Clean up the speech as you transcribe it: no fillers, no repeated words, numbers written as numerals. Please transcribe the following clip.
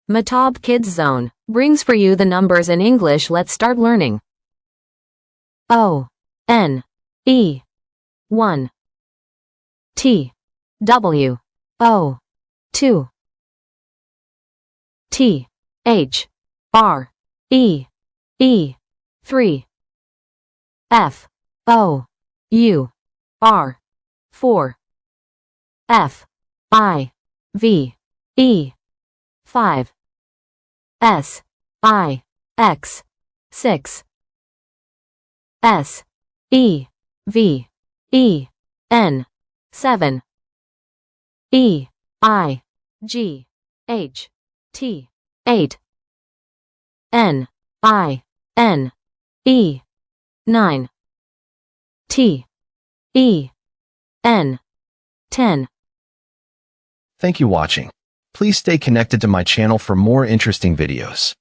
Matab Kids Zone brings for you the numbers in English. Let's start learning. O N E 1 T W O 2 T H R E E 3 F O U R 4 F I V E 5 S I X 6 S E V E N 7 E I G H T 8 N I N E 9 T E N 10. Thank you for watching. Please stay connected to my channel for more interesting videos.